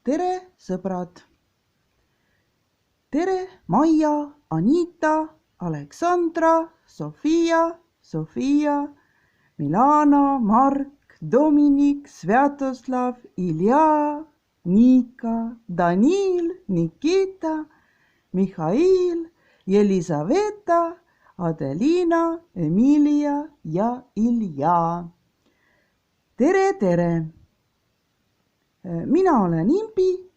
Tere, sõbrad! Tere, Maia, Anita, Aleksandra, Sofia, Milana, Mark, Dominik, Sviatoslav, Ilja, Nika, Danil, Nikita, Mihhail, Jelisaveta, Adelina, Emilia ja Ilja. Tere! Mina olen Imbi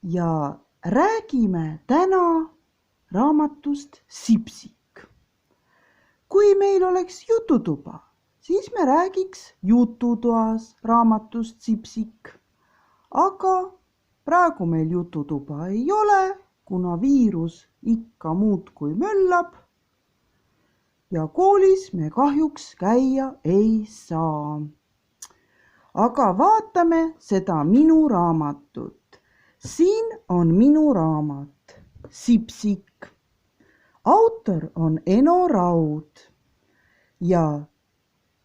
ja räägime täna raamatust Sipsik. Kui meil oleks jututuba, siis me räägiks jututoas raamatust Sipsik. Aga praegu meil jututuba ei ole, kuna viirus ikka muudkui möllab ja koolis me kahjuks käia ei saa. Aga vaatame seda minu raamatut. Siin on minu raamat Sipsik. Autor on Eno Raud ja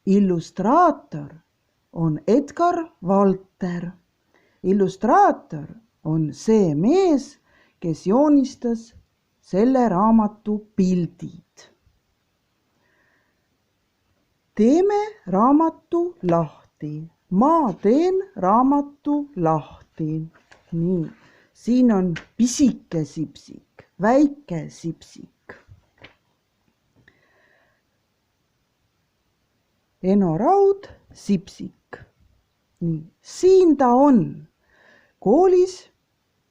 illustraator on Edgar Valter. Illustraator on see mees, kes joonistas selle raamatu pildid. Teeme raamatu lahti. Ma teen raamatu lahti. Nii, siin on pisike Sipsik, väike Sipsik. Eno Raud, Sipsik. Nii, siin ta on. Koolis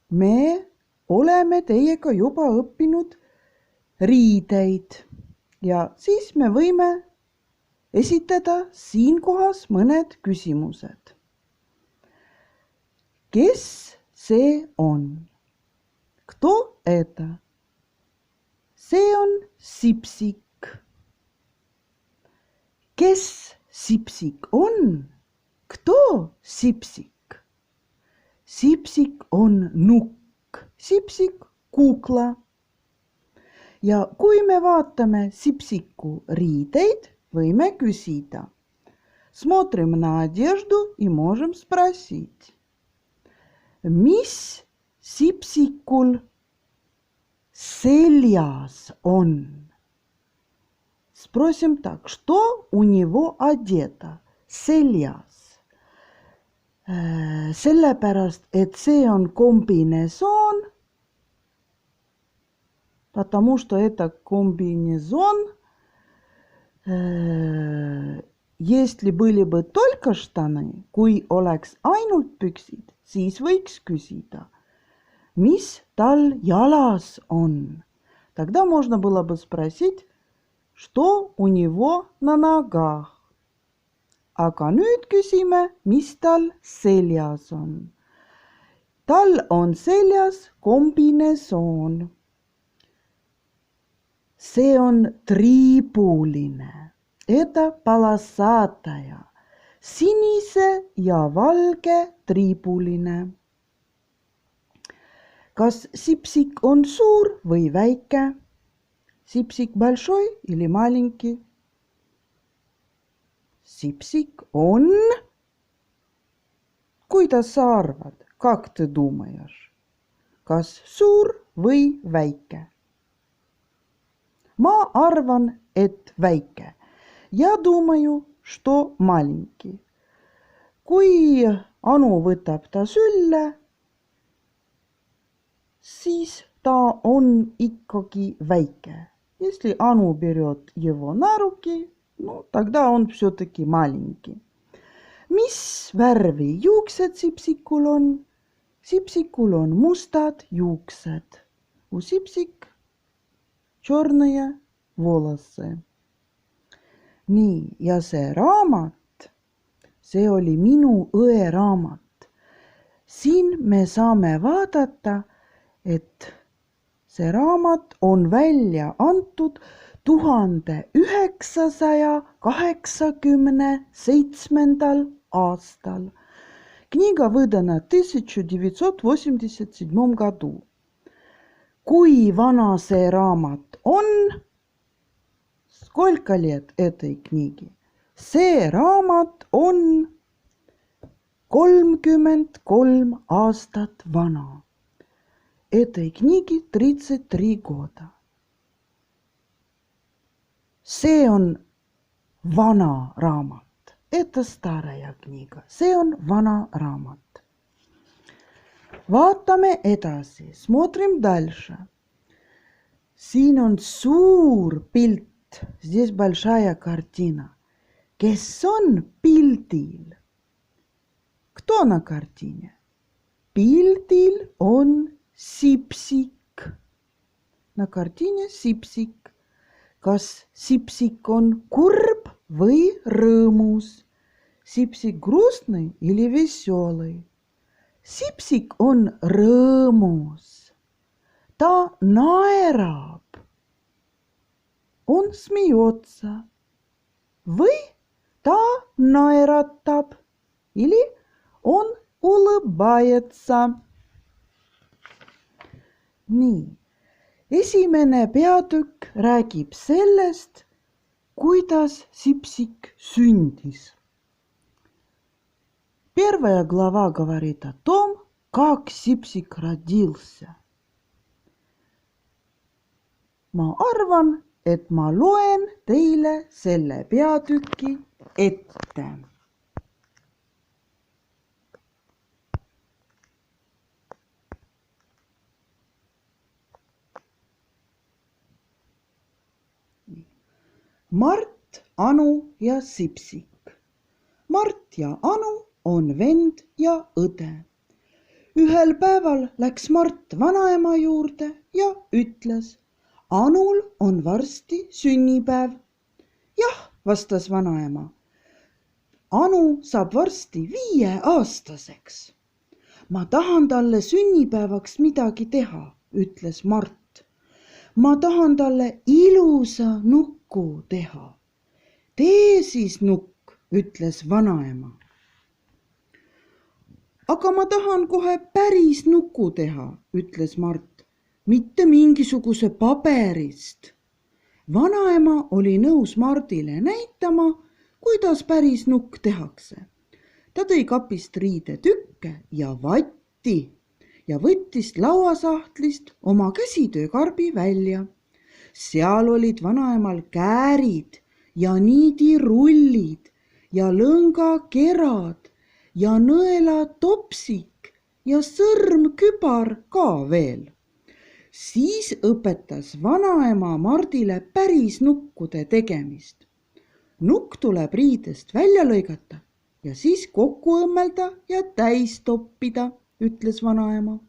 me oleme teiega juba õppinud riideid ja siis me võime esitada siinkohas mõned küsimused. Kes see on? Kto это? See on Sipsik. Kes Sipsik on? Kto Sipsik? Sipsik on nukk. Sipsik kukla. Ja kui me vaatame Sipsiku riideid, võime küsida. Смотрим на одежду и можем спросить. Mis Sipsikul seljas on? Спросим так, что у него одето? Seljas. Sellepärast, et see on комбинезон, потому что это комбинезон. Если были бы только штаны, kui oleks ainult püksid, siis võiks küsida, mis tal jalas on. Тогда можно было бы спросить, что у него на ногах. Aga nüüd küsime, mis tal seljas on. Tal on seljas kombinesoon. See on triibuline. Это полосатая, sinise ja valge triibuline. Kas Sipsik on suur või väike? Sipsik большой или маленький? Sipsik on... Kuidas sa arvad? Как ты думаешь? Kas suur või väike? Ma arvan, et väike. Я думаю, что маленький. Kui Anu võtab ta sülle, siis ta on ikkagi väike. Если Anu берет его на руки, тогда он все-таки маленький. Mis värvi juuksed Sipsikul on? Sipsikul on mustad juuksed. У Sipsik черные волосы. Nii, ja see raamat, see oli minu õe raamat. Siin me saame vaadata, et see raamat on välja antud 1987 aastal. Книга выдана в 1987 году. Kui vana see raamat on? Сколько лет этой книги? See raamat on 33 aastat vana. Этой книге 33 года. See on vana raamat. Это старая книга. See on vana raamat. Vaatame edasi. Смотрим дальше. Siin on suur pilt. Здесь большая картина. Kes on pildil? Кто на картине? Pildil on sipsik. На картине sipsik. Kas sipsik on kurb või rõõmus? Sipsik грустный или веселый? Sipsik on rõõmus. Ta naerab. Он смеется. Või ta naeratab. Или он улыбается. Nii. Esimene peatükk räägib sellest, kuidas Sipsik sündis. Первая глава говорит о том, как Sipsik родился. Ma arvan, et ma loen teile selle peatüki ette. Mart, Anu ja Sipsik. Mart ja Anu on vend ja õde. Ühel päeval läks Mart vanaema juurde ja ütles, Anul on varsti sünnipäev. Jah, vastas vanaema. Anu saab varsti 5-aastaseks. Ma tahan talle sünnipäevaks midagi teha, ütles Mart. Ma tahan talle ilusa nuku teha. Tee siis nukk, ütles vanaema. Aga ma tahan kohe päris nuku teha, ütles Mart, mitte mingisuguse paberist. Vanaema oli nõus Mardile näitama, kuidas päris nukk tehakse. Ta tõi kapist riidetükke ja vatti ja võttis lauasahtlist oma käsitöökarbi välja. Seal olid vanaemal käärid ja niidirullid ja lõngakerad ja nõelatopsik ja sõrmkübar ka veel. Siis õpetas vanaema Mardile päris nukkude tegemist. Nukk tuleb riidest välja lõigata ja siis kokku õmmelda ja täis toppida, ütles vanaema.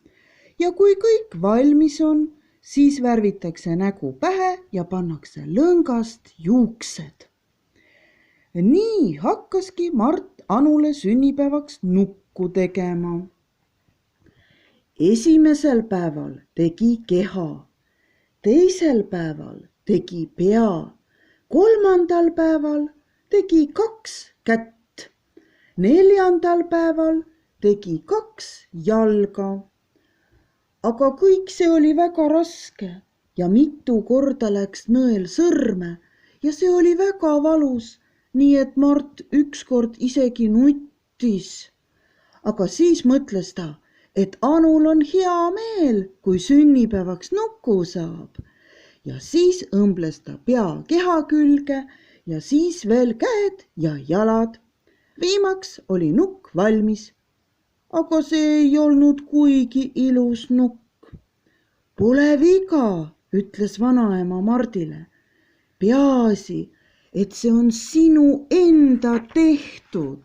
Ja kui kõik valmis on, siis värvitakse nägu pähe ja pannakse lõngast juuksed. Nii hakkaski Mart Anule sünnipäevaks nukku tegema. Esimesel päeval tegi keha, teisel päeval tegi pea, kolmandal päeval tegi 2 kätt, neljandal päeval tegi 2 jalga. Aga kõik see oli väga raske ja mitu korda läks nõel sõrme ja see oli väga valus, nii et Mart ükskord isegi nuttis. Aga siis mõtles ta, et Anul on hea meel, kui sünnipäevaks nuku saab. Ja siis õmbles ta pea keha külge ja siis veel käed ja jalad. Viimaks oli nukk valmis. Aga see ei olnud kuigi ilus nukk. Pole viga, ütles vanaema Mardile. Peaasi, et see on sinu enda tehtud.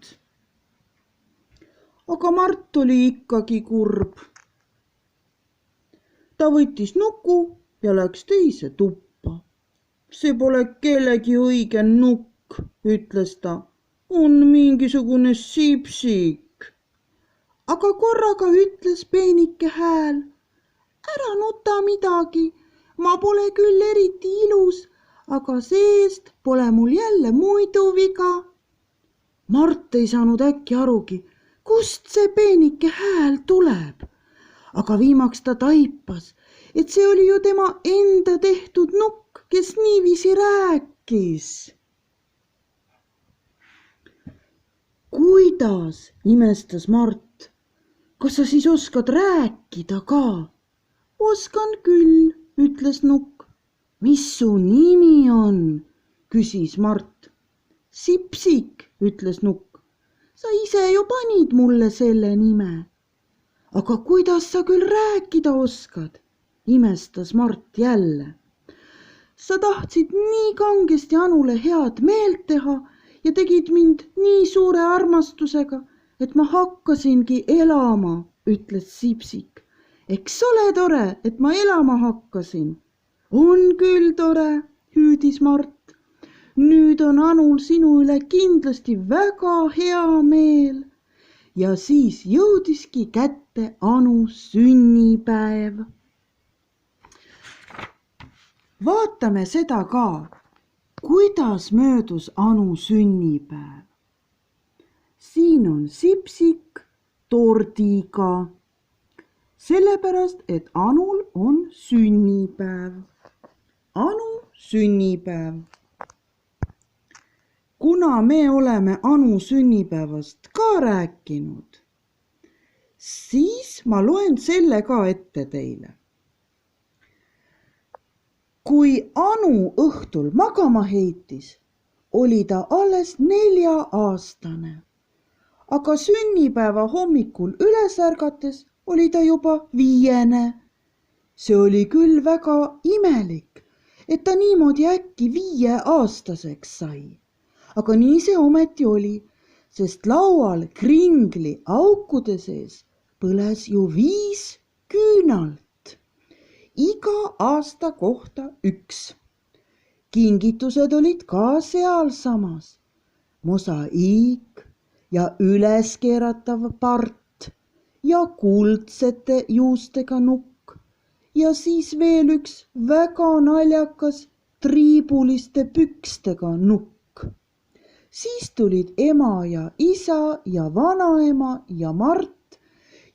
Aga Mart oli ikkagi kurb. Ta võttis nuku ja läks teise tuppa. See pole kellegi õige nukk, ütles ta. On mingisugune Sipsik. Aga korraga ütles peenike hääl. Ära nuta midagi, ma pole küll eriti ilus, aga seest pole mul jälle muidu viga. Mart ei saanud äkki arugi, kust see peenike hääl tuleb. Aga viimaks ta taipas, et see oli ju tema enda tehtud nukk, kes niiviisi rääkis. kuidas, imestas Mart. Kas sa siis oskad rääkida ka? Oskan küll, ütles Nukk. Mis su nimi on? Küsis Mart. Sipsik, ütles Nukk. Sa ise ju panid mulle selle nime. Aga kuidas sa küll rääkida oskad? Imestas Mart jälle. Sa tahtsid nii kangesti Anule head meelt teha ja tegid mind nii suure armastusega, et ma hakkasingi elama, ütles Sipsik. Eks ole tore, et ma elama hakkasin. On küll tore, hüüdis Mart. Nüüd on Anul sinu üle kindlasti väga hea meel. Ja siis jõudiski kätte Anu sünnipäev. Vaatame seda ka, kuidas möödus Anu sünnipäev. Siin on Sipsik tordiga, sellepärast et Anul on sünnipäev. Anu sünnipäev. Kuna me oleme Anu sünnipäevast ka rääkinud, siis ma loen selle ka ette teile. Kui Anu õhtul magama heitis, oli ta alles 4-aastane, aga sünnipäeva hommikul üles ärgates oli ta juba 5. See oli küll väga imelik, et ta niimoodi äkki 5-aastaseks sai. Aga nii see ometi oli, sest laual kringli aukude sees põles ju 5 küünalt. Iga aasta kohta 1. Kingitused olid ka sealsamas. Mosaiik ja üleskeeratav part ja kuldsete juustega nukk ja siis veel üks väga naljakas triibuliste pükstega nukk. Siis tulid ema ja isa ja vanaema ja Mart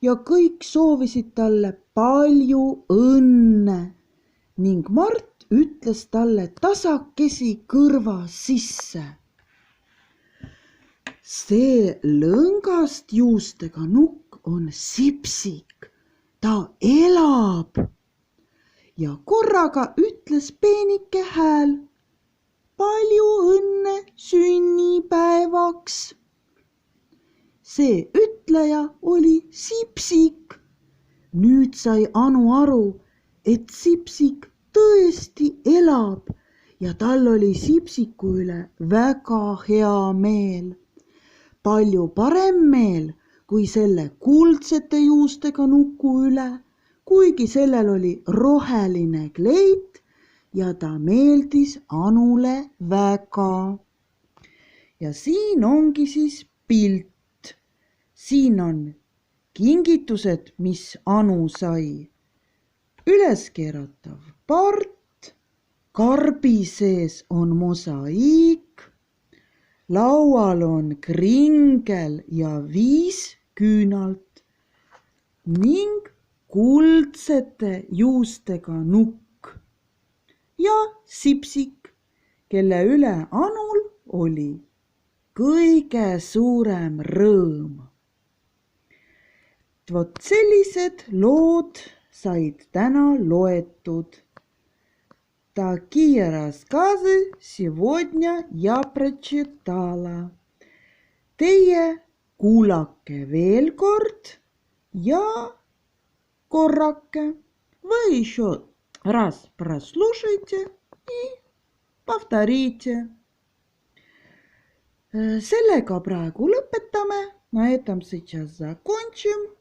ja kõik soovisid talle palju õnne ning Mart ütles talle tasakesi kõrva sisse. See lõngast juustega nukk on Sipsik, ta elab. Ja korraga ütles peenike hääl. Palju õnne sünnipäevaks. See ütleja oli Sipsik. Nüüd sai Anu aru, et Sipsik tõesti elab ja tal oli Sipsiku üle väga hea meel. Palju parem meel kui selle kuldsete juustega nuku üle, kuigi sellel oli roheline kleit ja ta meeldis Anule väga. Ja siin ongi siis pilt. Siin on kingitused, mis Anu sai. Üleskeeratav part, karbi sees on mosaiik, laual on kringel ja 5 küünalt ning kuldsete juustega nukk ja Sipsik, kelle üle Anul oli kõige suurem rõõm. Vot sellised lood said täna loetud. Такие рассказы сегодня я прочитала. Teie kuulake veel kord ja korrake. Вы еще раз прослушайте и повторите. Sellega praegu lõpetame. На этом сейчас закончим.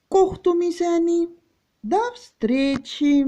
Kohtumiseni. До встречи.